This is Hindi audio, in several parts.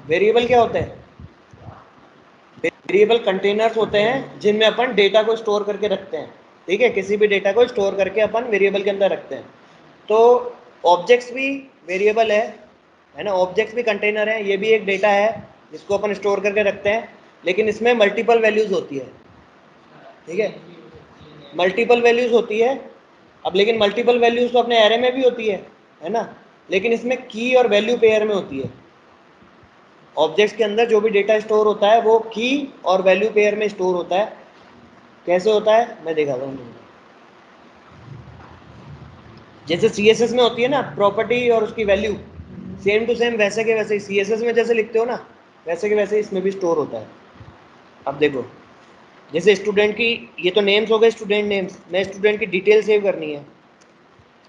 वेरिएबल क्या होते हैं? वेरिएबल कंटेनर्स होते हैं जिनमें अपन डेटा को स्टोर करके रखते हैं, ठीक है, किसी भी डेटा को स्टोर करके अपन वेरिएबल के अंदर रखते हैं। तो ऑब्जेक्ट्स भी वेरिएबल है ना, ऑब्जेक्ट्स भी कंटेनर है, ये भी एक डेटा है जिसको अपन स्टोर करके रखते हैं, लेकिन इसमें मल्टीपल वैल्यूज होती है, ठीक है, मल्टीपल वैल्यूज होती है। अब लेकिन मल्टीपल वैल्यूज तो अपने एरे में भी होती है ना, लेकिन इसमें की और वैल्यू पेयर में होती है। ऑब्जेक्ट्स के अंदर जो भी डेटा स्टोर होता है वो की और वैल्यू पेयर में स्टोर होता है। कैसे होता है मैं दिखाता हूँ। जैसे CSS में होती है ना प्रॉपर्टी और उसकी वैल्यू, सेम टू सेम वैसे के वैसे ही CSS में जैसे लिखते हो ना, वैसे के वैसे इसमें भी स्टोर होता है। अब देखो, जैसे स्टूडेंट की, ये तो नेम्स हो गए स्टूडेंट नेम्स, मैं स्टूडेंट की डिटेल सेव करनी है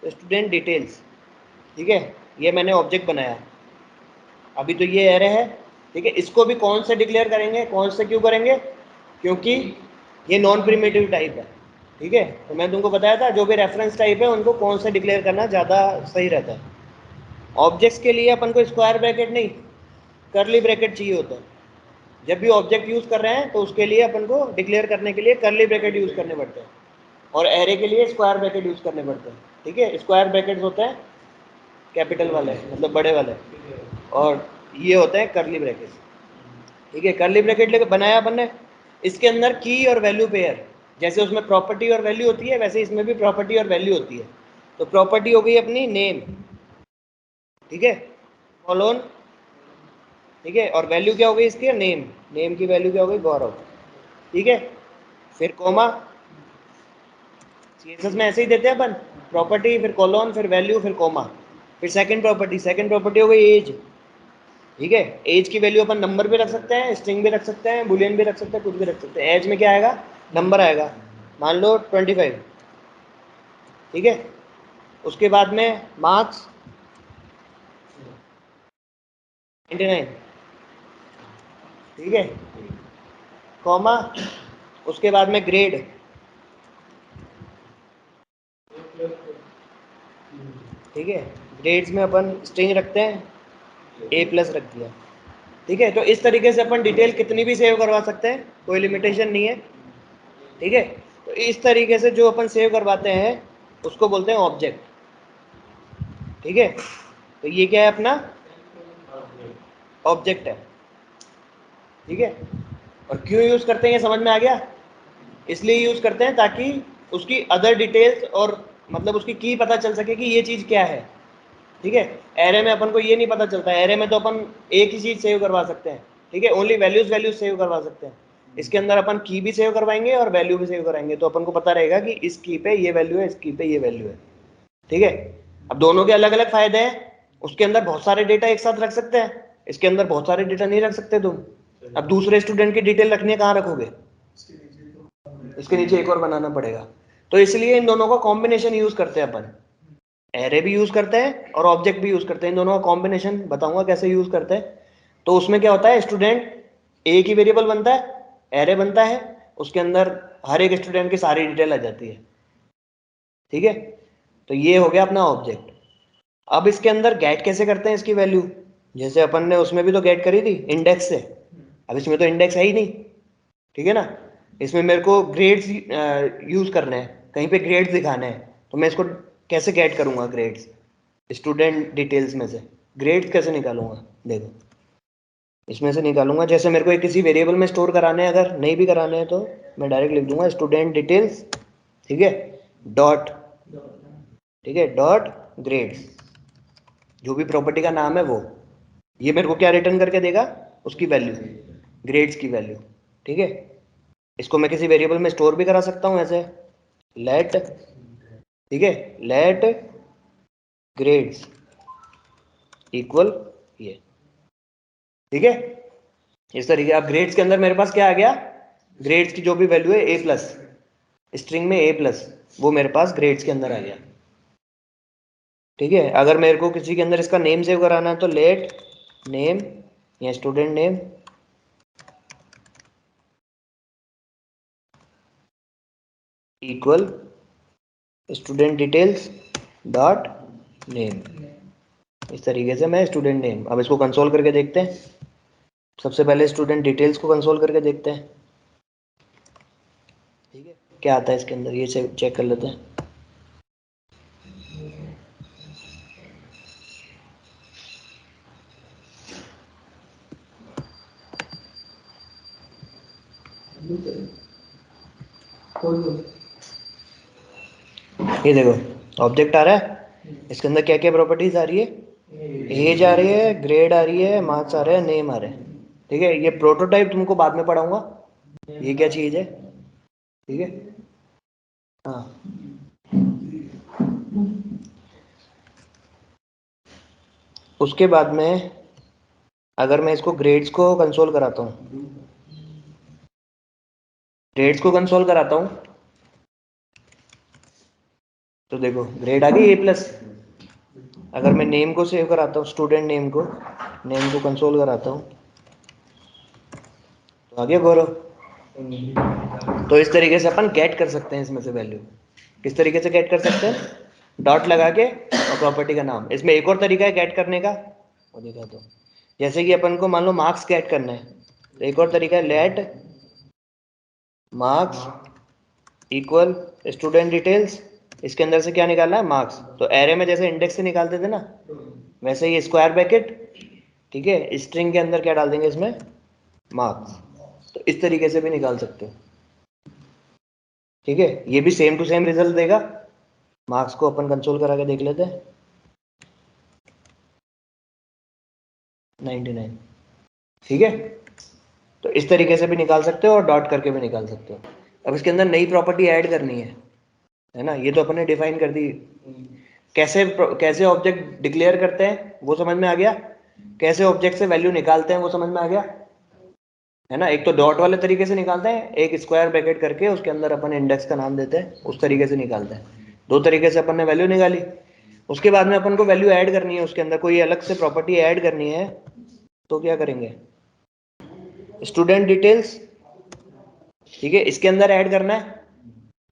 तो स्टूडेंट डिटेल्स, ठीक है, ये मैंने ऑब्जेक्ट बनाया। अभी तो ये एरे है, ठीक है, इसको भी कौन से डिक्लेयर करेंगे, कौन से क्यों करेंगे, क्योंकि ये नॉन प्रिमिटिव टाइप है, ठीक है। तो मैं तुमको बताया था जो भी रेफरेंस टाइप है उनको कौन से डिक्लेयर करना ज़्यादा सही रहता है। ऑब्जेक्ट्स के लिए अपन को स्क्वायर ब्रैकेट नहीं, करली ब्रैकेट चाहिए होता है। जब भी ऑब्जेक्ट यूज़ कर रहे हैं तो उसके लिए अपन को डिक्लेयर करने के लिए करली ब्रैकेट यूज़ करने पड़ते हैं, और एरे के लिए स्क्वायर ब्रैकेट यूज़ करने पड़ते हैं, ठीक है। स्क्वायर ब्रैकेट्स होते हैं कैपिटल वाले, मतलब बड़े वाले, और ये होते हैं करली ब्रैकेट, ठीक है। करली ब्रैकेट लेके बनाया अपन ने, इसके अंदर की और वैल्यू पेयर, जैसे उसमें प्रॉपर्टी और वैल्यू होती है वैसे इसमें भी प्रॉपर्टी और वैल्यू होती है। तो प्रॉपर्टी हो गई अपनी नेम, ठीक है, कॉलोन, ठीक है, और वैल्यू क्या हो गई इसकी, नेम, नेम की वैल्यू क्या हो गई, गौरव, ठीक है। फिर कोमा, सीएसएस में ऐसे ही देते हैं अपन, प्रॉपर्टी फिर कॉलोन फिर वैल्यू फिर कोमा, फिर सेकंड प्रॉपर्टी हो गई एज, ठीक है। एज की वैल्यू अपन नंबर भी रख सकते हैं, स्ट्रिंग भी रख सकते हैं, बुलियन भी रख सकते हैं, कुछ भी रख सकते हैं। एज में क्या आएगा, नंबर आएगा, मान लो 25, ठीक है। उसके बाद में मार्क्स 99, ठीक है, कॉमा, उसके बाद में ग्रेड, ठीक है, ग्रेड्स में अपन स्ट्रिंग रखते हैं, A+ रख दिया, ठीक है। तो इस तरीके से अपन डिटेल कितनी भी सेव करवा सकते हैं, कोई लिमिटेशन नहीं है, ठीक है। तो इस तरीके से जो अपन सेव करवाते हैं उसको बोलते हैं ऑब्जेक्ट, ठीक है। तो ये क्या है अपना ऑब्जेक्ट है, ठीक है। और क्यों यूज करते हैं ये समझ में आ गया, इसलिए यूज करते हैं ताकि उसकी अदर डिटेल्स और मतलब उसकी की पता चल सके कि ये चीज क्या है, ठीक है। एरे में अपन को ये नहीं पता चलता, एरे में तो अपन एक ही चीज सेव करवा सकते हैं, ठीक है, ओनली वैल्यूज सेव करवा सकते हैं। इसके अंदर अपन की भी सेव करवाएंगे और वैल्यू भी सेव कराएंगे, तो अपन को पता रहेगा कि इस की पे ये वैल्यू है, इस की पे ये वैल्यू है, ठीक है। अब दोनों के अलग अलग फायदे हैं, उसके अंदर बहुत सारे डेटा एक साथ रख सकते हैं, इसके अंदर बहुत सारे डेटा नहीं रख सकते तुम। अब दूसरे स्टूडेंट की डिटेल रखनी है, कहाँ रखोगे, इसके नीचे एक और बनाना पड़ेगा। तो इसलिए इन दोनों का कॉम्बिनेशन यूज करते हैं अपन, एरे भी यूज करते हैं और ऑब्जेक्ट भी यूज करते हैं, इन दोनों का कॉम्बिनेशन बताऊंगा कैसे यूज करते हैं। तो उसमें क्या होता है, स्टूडेंट एक ही वेरिएबल बनता है, एरे बनता है, उसके अंदर हर एक स्टूडेंट की सारी डिटेल आ जाती है, ठीक है। तो ये हो गया अपना ऑब्जेक्ट। अब इसके अंदर गेट कैसे करते हैं इसकी वैल्यू, जैसे अपन ने उसमें भी तो गेट करी थी इंडेक्स से, अब इसमें तो इंडेक्स है ही नहीं, ठीक है ना। इसमें मेरे को ग्रेड्स यूज करने हैं, कहीं पे ग्रेड्स दिखाने हैं, तो मैं इसको कैसे गेट करूंगा, ग्रेड्स स्टूडेंट डिटेल्स में से ग्रेड्स कैसे निकालूंगा, देखो इसमें से निकालूंगा। जैसे मेरे को एक किसी वेरिएबल में स्टोर कराने हैं, अगर नहीं भी कराने हैं तो मैं डायरेक्ट लिख दूंगा स्टूडेंट डिटेल्स, ठीक है, डॉट, ठीक है, डॉट ग्रेड्स, जो भी प्रॉपर्टी का नाम है वो, ये मेरे को क्या रिटर्न करके देगा, उसकी वैल्यू, ग्रेड्स की वैल्यू, ठीक है। इसको मैं किसी वेरिएबल में स्टोर भी करा सकता हूँ ऐसे, लेट, ठीक है, लेट ग्रेड्स इक्वल ये, ठीक है। इस तरीके अब ग्रेड्स के अंदर मेरे पास क्या आ गया, ग्रेड्स की जो भी वैल्यू है A+, स्ट्रिंग में A+, वो मेरे पास ग्रेड्स के अंदर आ गया, ठीक है। अगर मेरे को किसी के अंदर इसका नेम सेव कराना है तो लेट नेम या student name equal student details dot name, इस तरीके से मैं स्टूडेंट नेम, अब इसको कंसोल करके देखते हैं। सबसे पहले स्टूडेंट डिटेल्स को कंसोल करके देखते हैं, ठीक है, क्या आता है इसके अंदर ये चेक कर लेते हैं। ये देखो ऑब्जेक्ट आ रहा है, इसके अंदर क्या क्या प्रॉपर्टीज आ रही है, एज आ रही है, ग्रेड आ रही है, मार्क्स आ रहे हैं, नेम आ रहे हैं, ठीक है। ये प्रोटोटाइप तुमको बाद में पढ़ाऊंगा, ये क्या चीज है, ठीक है। हाँ, उसके बाद में अगर मैं इसको ग्रेड्स को कंसोल कराता हूँ, ग्रेड्स को कंसोल कराता हूँ तो देखो ग्रेड आ गई A+। अगर मैं नेम को सेव कराता हूँ, स्टूडेंट नेम को कंसोल कराता हूँ तो आ गया गौरव। तो इस तरीके से अपन गेट कर सकते हैं इसमें से वैल्यू। किस तरीके से गेट कर सकते हैं, डॉट लगा के और प्रॉपर्टी का नाम। इसमें एक और तरीका है गेट करने का, वो दिखा दो। जैसे कि अपन को मान लो मार्क्स गेट करना है, तो एक और तरीका है let marks equal student details. इसके अंदर से क्या निकालना है, मार्क्स। तो एरे में जैसे इंडेक्स से निकालते थे ना, वैसे ही स्क्वायर ब्रैकेट, ठीक है, स्ट्रिंग के अंदर क्या डाल देंगे इसमें, मार्क्स। तो इस तरीके से भी निकाल सकते हो, ठीक है। ये भी सेम टू सेम रिजल्ट देगा। मार्क्स को अपन कंसोल करा के देख लेते हैं, 99, ठीक है। तो इस तरीके से भी निकाल सकते हो और डॉट करके भी निकाल सकते हो। अब इसके अंदर नई प्रॉपर्टी ऐड करनी है ना, ये तो अपन ने डिफाइन कर दी। कैसे कैसे ऑब्जेक्ट डिक्लेयर करते हैं वो समझ में आ गया, कैसे ऑब्जेक्ट से वैल्यू निकालते हैं वो समझ में आ गया, है ना। एक तो डॉट वाले तरीके से निकालते हैं, एक स्क्वायर ब्रैकेट करके उसके अंदर अपन इंडेक्स का नाम देते हैं, उस तरीके से निकालते हैं। दो तरीके से अपन ने वैल्यू निकाली। उसके बाद में अपन को वैल्यू ऐड करनी है, उसके अंदर कोई अलग से प्रॉपर्टी ऐड करनी है, तो क्या करेंगे, स्टूडेंट डिटेल्स, ठीक है, इसके अंदर ऐड करना है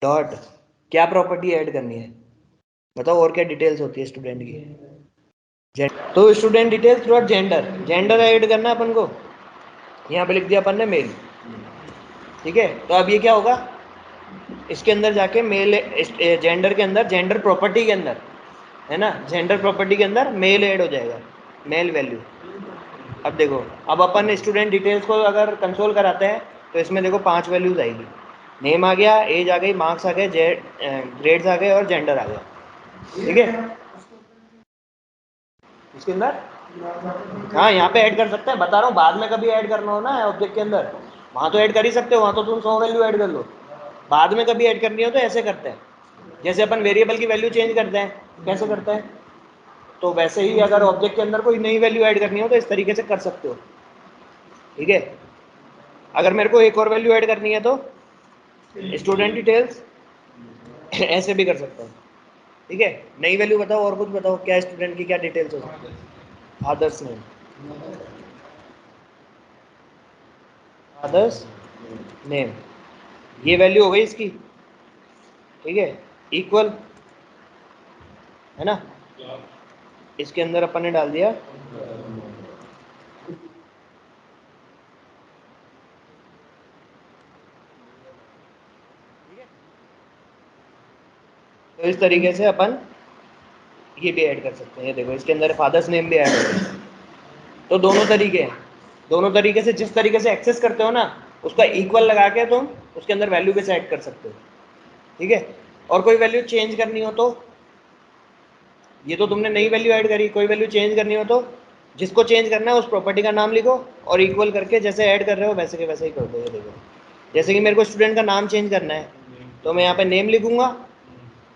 डॉट, क्या प्रॉपर्टी ऐड करनी है बताओ, और क्या डिटेल्स होती है स्टूडेंट की, तो student details dot gender, gender add करना है अपन को, यहाँ पे लिख दिया अपन ने मेल, ठीक है। तो अब ये क्या होगा, इसके अंदर जाके मेल, जेंडर के अंदर, जेंडर प्रॉपर्टी के अंदर, है ना, जेंडर प्रॉपर्टी के अंदर मेल ऐड हो जाएगा, मेल वैल्यू। अब देखो, अब अपन स्टूडेंट डिटेल्स को अगर कंसोल कराते हैं तो इसमें देखो 5 वैल्यूज आएगी, नेम आ गया, एज आ गई, मार्क्स आ गए, ग्रेड्स आ गए और जेंडर आ गया, ठीक है। इसके अंदर हाँ, यहाँ पे ऐड कर सकते हैं, बता रहा हूँ, बाद में कभी ऐड करना हो ना ऑब्जेक्ट के अंदर, वहाँ तो ऐड कर ही सकते हो, वहाँ तो तुम 100 वैल्यू ऐड कर लो। बाद में कभी ऐड करनी हो तो ऐसे करते हैं, जैसे अपन वेरिएबल की वैल्यू चेंज करते हैं, कैसे करते हैं, तो वैसे ही अगर ऑब्जेक्ट के अंदर कोई नई वैल्यू ऐड करनी हो तो इस तरीके से कर सकते हो, ठीक है। अगर मेरे को एक और वैल्यू ऐड करनी है तो स्टूडेंट डिटेल्स ऐसे भी कर सकता हूँ, ठीक है। नई वैल्यू बताओ, और कुछ बताओ, क्या स्टूडेंट की क्या डिटेल्स हो सकती है, फादर्स नेम, फादर्स नेम, ये वैल्यू हो गई इसकी, ठीक है, इक्वल, है ना। इसके अंदर अपन ने डाल दिया तो इस तरीके से अपन ये भी ऐड कर सकते हैं। ये देखो इसके अंदर फादर्स नेम भी ऐड हो गया। तो दोनों तरीके हैं, दोनों तरीके से जिस तरीके से एक्सेस करते हो ना, उसका इक्वल लगा के तुम उसके अंदर वैल्यू भी सेट कर सकते हो, ठीक है। और कोई वैल्यू चेंज करनी हो तो, ये तो तुमने नई वैल्यू ऐड करी, कोई वैल्यू चेंज करनी हो तो जिसको चेंज करना है उस प्रॉपर्टी का नाम लिखो और इक्वल करके जैसे ऐड कर रहे हो वैसे के वैसे ही कर दो। ये देखो, जैसे कि मेरे को स्टूडेंट का नाम चेंज करना है तो मैं यहाँ पे नेम लिखूंगा,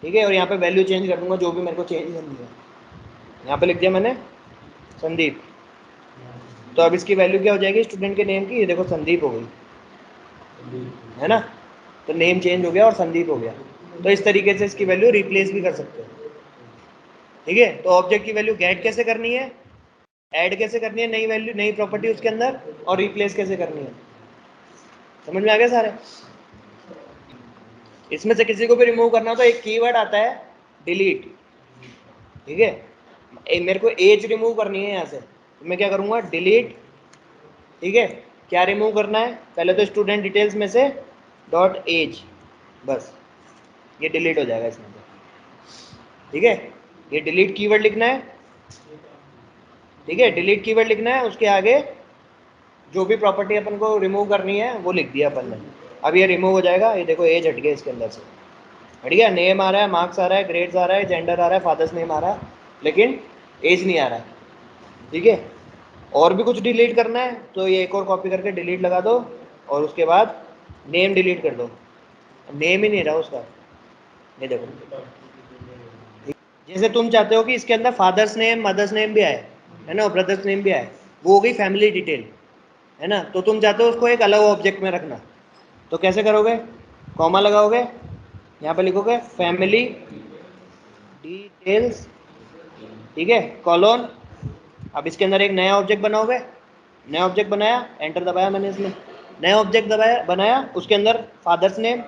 ठीक है, और यहाँ पे वैल्यू चेंज कर दूंगा जो भी मेरे को चेंज करनी है। यहाँ पे लिख दिया मैंने संदीप, तो अब इसकी वैल्यू क्या हो जाएगी स्टूडेंट के नेम की, ये देखो संदीप हो गई, है ना। तो नेम चेंज हो गया और संदीप हो गया। तो इस तरीके से इसकी वैल्यू रिप्लेस भी कर सकते हो, ठीक है। तो ऑब्जेक्ट की वैल्यू गेट कैसे करनी है, ऐड कैसे करनी है, नई वैल्यू, नई प्रॉपर्टी उसके अंदर, और रिप्लेस कैसे करनी है, समझ में आ गया सारे। इसमें से किसी को भी रिमूव करना हो तो एक कीवर्ड आता है डिलीट, ठीक है। मेरे को एज रिमूव करनी है यहाँ से, तो मैं क्या करूँगा, डिलीट ठीक है, क्या रिमूव करना है? पहले तो स्टूडेंट डिटेल्स में से डॉट एज, बस ये डिलीट हो जाएगा इसमें से। ठीक है, ये डिलीट कीवर्ड लिखना है। ठीक है, डिलीट कीवर्ड लिखना है, उसके आगे जो भी प्रॉपर्टी अपन को रिमूव करनी है वो लिख दिया अपन ने। अब ये रिमूव हो जाएगा, ये देखो एज हट गया इसके अंदर से, हट गया। नेम आ रहा है, मार्क्स आ रहा है, ग्रेड्स आ रहा है, जेंडर आ रहा है, फादर्स नेम आ रहा है, लेकिन एज नहीं आ रहा है। ठीक है, और भी कुछ डिलीट करना है तो ये एक और कॉपी करके डिलीट लगा दो, और उसके बाद नेम डिलीट कर दो। नेम ही नहीं रहा उसका, ये देखो। जैसे तुम चाहते हो कि इसके अंदर फादर्स नेम, मदर्स नेम भी आए, है ना, ब्रदर्स नेम भी आए, वो हो गई फैमिली डिटेल, है ना। तो तुम चाहते हो उसको एक अलग ऑब्जेक्ट में रखना, तो कैसे करोगे? कॉमा लगाओगे, यहाँ पे लिखोगे फैमिली डिटेल्स, ठीक है, कॉलोन। अब इसके अंदर एक नया ऑब्जेक्ट बनाओगे, नया ऑब्जेक्ट बनाया, एंटर दबाया मैंने इसमें, नया ऑब्जेक्ट दबाया, बनाया, उसके अंदर father's name,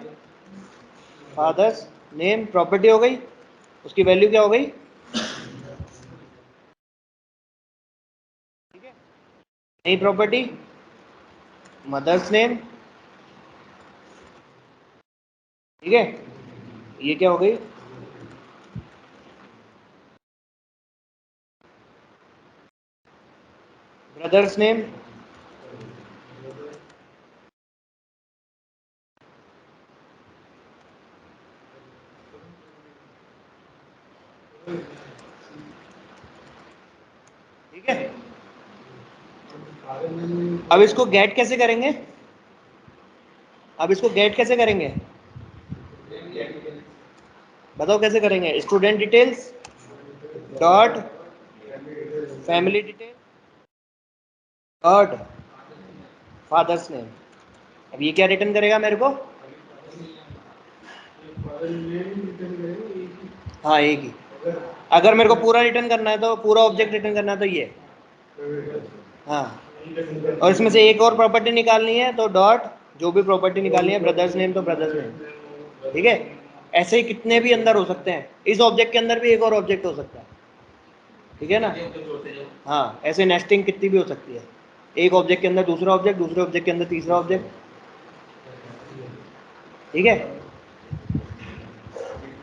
father's name property हो गई, उसकी वैल्यू क्या हो गई? ठीक है, नई प्रॉपर्टी मदर्स नेम, ठीक है, ये क्या हो गई? ब्रदर्स नेम, ठीक है। अब इसको गेट कैसे करेंगे? अब इसको गेट कैसे करेंगे, बताओ कैसे करेंगे? Student details dot family detail dot father's name. अब ये क्या रिटर्न करेगा मेरे को? हाँ, एक ही। अगर मेरे को पूरा रिटर्न करना है तो पूरा ऑब्जेक्ट रिटर्न करना है तो ये, हाँ। और इसमें से एक और प्रॉपर्टी निकालनी है तो डॉट जो भी प्रॉपर्टी निकालनी है, ब्रदर्स नेम तो ब्रदर्स नेम। ठीक है, ऐसे ही कितने भी अंदर हो सकते हैं, इस ऑब्जेक्ट के अंदर भी एक और ऑब्जेक्ट हो सकता है। ठीक है ना, हाँ, ऐसे नेस्टिंग कितनी भी हो सकती है, एक ऑब्जेक्ट के अंदर दूसरा ऑब्जेक्ट, दूसरे ऑब्जेक्ट के अंदर तीसरा ऑब्जेक्ट। ठीक है,